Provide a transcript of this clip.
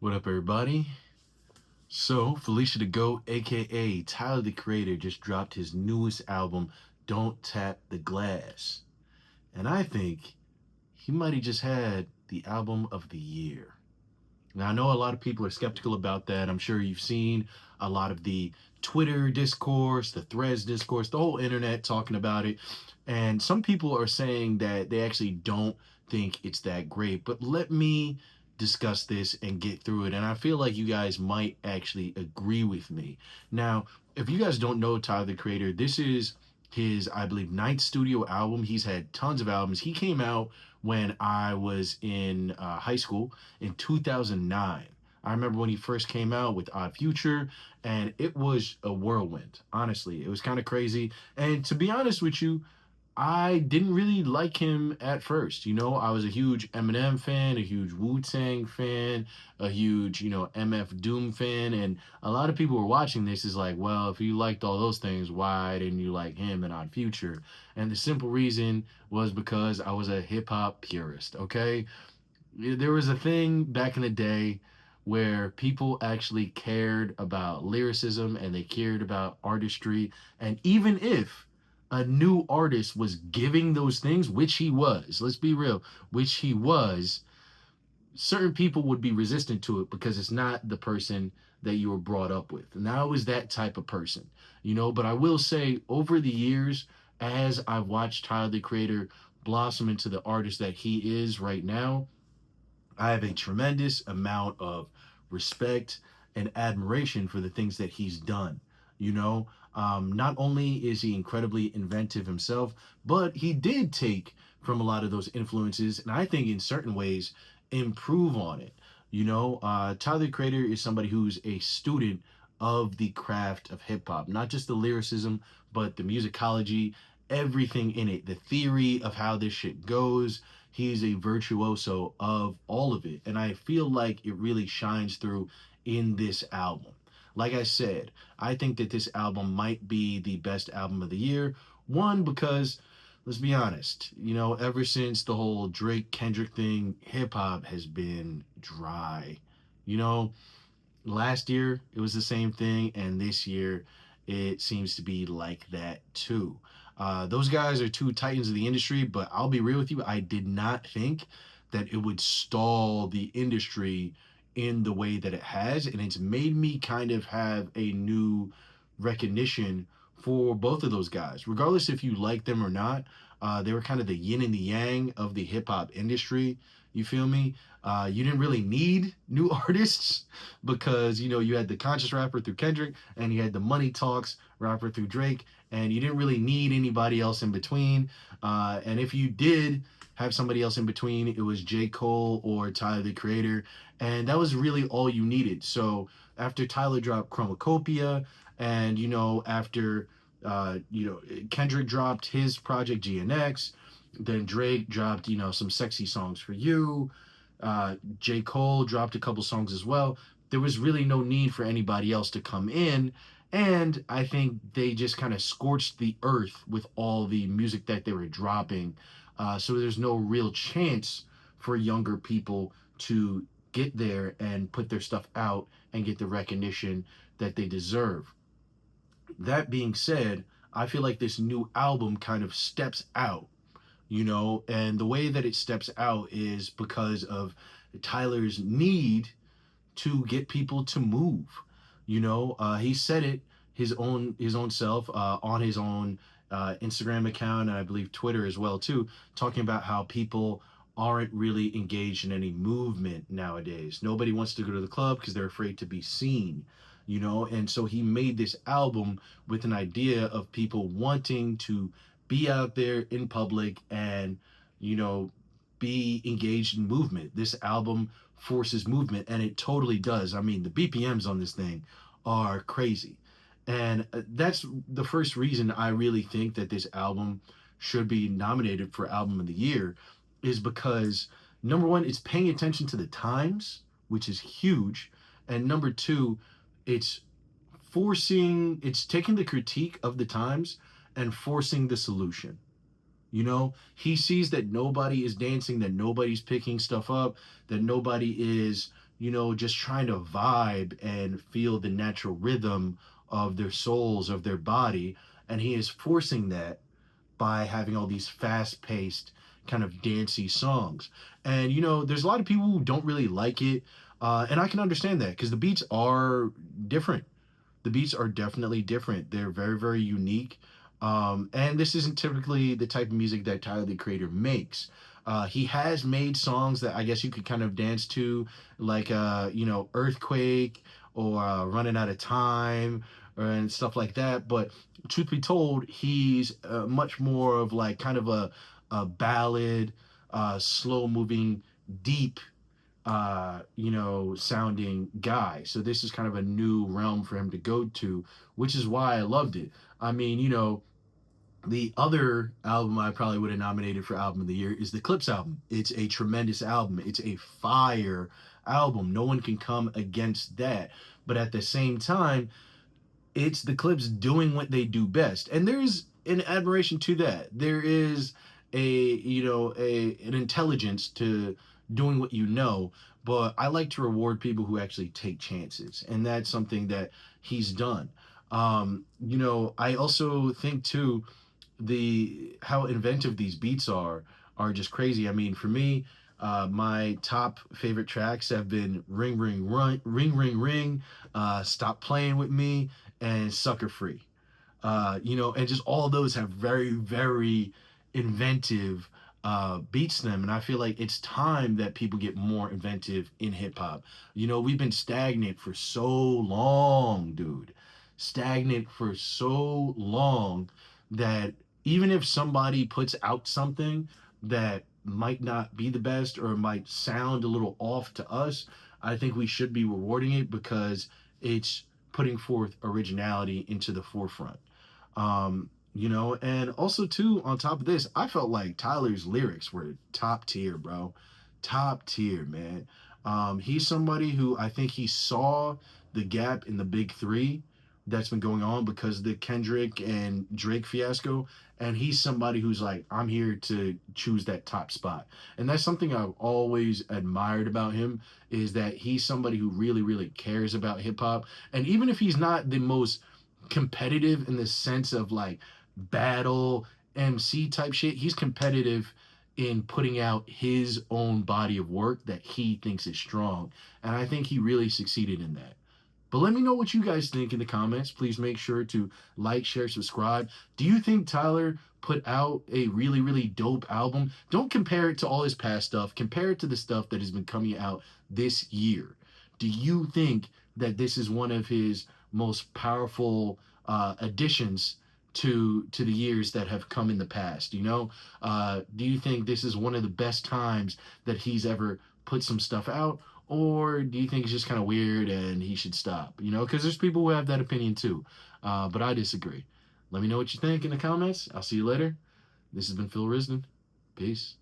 What up, everybody? So, Felicia the Goat, aka Tyler the Creator, just dropped his newest album, Don't Tap the Glass. And I think he might have just had the album of the year. Now, I know a lot of people are skeptical about that. I'm sure you've seen a lot of the Twitter discourse, the threads discourse, the whole internet talking about it. And some people are saying that they actually don't think it's that great. But let me discuss this and get through it. And I feel like you guys might actually agree with me. Now, if you guys don't know Tyler the Creator, this is his, I believe, ninth studio album. He's had tons of albums. He came out when I was in high school in 2009. I remember when he first came out with Odd Future, and it was a whirlwind. Honestly, it was kind of crazy. And to be honest with you, I didn't really like him at first. I was a huge Eminem fan, a huge Wu-Tang fan, a huge, MF Doom fan. And a lot of people were watching this is like, well, if you liked all those things, why didn't you like him and Odd Future? And the simple reason was because I was a hip hop purist, okay? There was a thing back in the day where people actually cared about lyricism and they cared about artistry. And even if a new artist was giving those things, which he was, let's be real, which he was, certain people would be resistant to it because it's not the person that you were brought up with. And I was that type of person, but I will say over the years, as I've watched Tyler the Creator blossom into the artist that he is right now, I have a tremendous amount of respect and admiration for the things that he's done. Not only is he incredibly inventive himself, but he did take from a lot of those influences, and I think in certain ways improve on it. Tyler the Creator is somebody who's a student of the craft of hip hop, not just the lyricism, but the musicology, everything in it, the theory of how this shit goes. He's a virtuoso of all of it. And I feel like it really shines through in this album. Like I said, I think that this album might be the best album of the year. One, because let's be honest, ever since the whole Drake Kendrick thing, hip hop has been dry. You know, Last year it was the same thing, and this year it seems to be like that too. Those guys are two titans of the industry, but I'll be real with you, I did not think that it would stall the industry in the way that it has, and it's made me kind of have a new recognition for both of those guys, regardless if you like them or not. They were kind of the yin and the yang of the hip hop industry. You feel me? You didn't really need new artists because you had the conscious rapper through Kendrick and you had the money talks rapper through Drake, and you didn't really need anybody else in between. And if you did have somebody else in between, it was J. Cole or Tyler the Creator, and that was really all you needed. So after Tyler dropped Chromacopia, and after Kendrick dropped his project GNX, then Drake dropped some sexy songs for you. J. Cole dropped a couple songs as well. There was really no need for anybody else to come in. And I think they just kind of scorched the earth with all the music that they were dropping. So there's no real chance for younger people to get there and put their stuff out and get the recognition that they deserve. That being said, I feel like this new album kind of steps out, and the way that it steps out is because of Tyler's need to get people to move. He said it his own self on his own Instagram account, and I believe Twitter as well too, talking about how people aren't really engaged in any movement nowadays. Nobody wants to go to the club because they're afraid to be seen. And so he made this album with an idea of people wanting to be out there in public and you know be engaged in movement. This album forces movement, and it totally does. I mean, the BPMs on this thing are crazy. And that's the first reason I really think that this album should be nominated for album of the year, is because number one, it's paying attention to the times, which is huge. And number two, it's it's taking the critique of the times and forcing the solution. He sees that nobody is dancing, that nobody's picking stuff up, that nobody is just trying to vibe and feel the natural rhythm of their souls, of their body. And he is forcing that by having all these fast paced, kind of dancey songs. And, there's a lot of people who don't really like it. And I can understand that because the beats are different. The beats are definitely different. They're very, very unique. And this isn't typically the type of music that Tyler the Creator makes. He has made songs that I guess you could kind of dance to, like Earthquake or Running Out of Time and stuff like that. But truth be told, he's much more of like kind of a ballad, slow moving, deep sounding guy. So this is kind of a new realm for him to go to, which is why I loved it. I mean, the other album I probably would have nominated for album of the year is the Clips album. It's a tremendous album. It's a fire album. No one can come against that. But at the same time, it's the Clips doing what they do best, and there's an admiration to that. There is an intelligence to doing what you know. But I like to reward people who actually take chances, and that's something that he's done. I also think too, the how inventive these beats are just crazy. I mean, for me, my top favorite tracks have been Ring Ring Run, Ring Ring Ring, Stop Playing with Me, and Sucker Free. And just all of those have very, very inventive beats to them. And I feel like it's time that people get more inventive in hip hop. We've been stagnant for so long, dude. Stagnant for so long that even if somebody puts out something that might not be the best or might sound a little off to us, I think we should be rewarding it because it's putting forth originality into the forefront. And also too, on top of this, I felt like Tyler's lyrics were top tier, bro. Top tier, man. He's somebody who I think he saw the gap in the big three that's been going on because of the Kendrick and Drake fiasco. And he's somebody who's like, I'm here to choose that top spot. And that's something I've always admired about him is that he's somebody who really, really cares about hip hop. And even if he's not the most competitive in the sense of like battle MC type shit. He's competitive in putting out his own body of work that he thinks is strong. And I think he really succeeded in that. But let me know what you guys think in the comments. Please make sure to like, share, subscribe. Do you think Tyler put out a really, really dope album? Don't compare it to all his past stuff. Compare it to the stuff that has been coming out this year. Do you think that this is one of his most powerful additions to the years that have come in the past? Do you think this is one of the best times that he's ever put some stuff out? Or do you think it's just kind of weird and he should stop? Because there's people who have that opinion too. But I disagree. Let me know what you think in the comments. I'll see you later. This has been Phil Risden. Peace.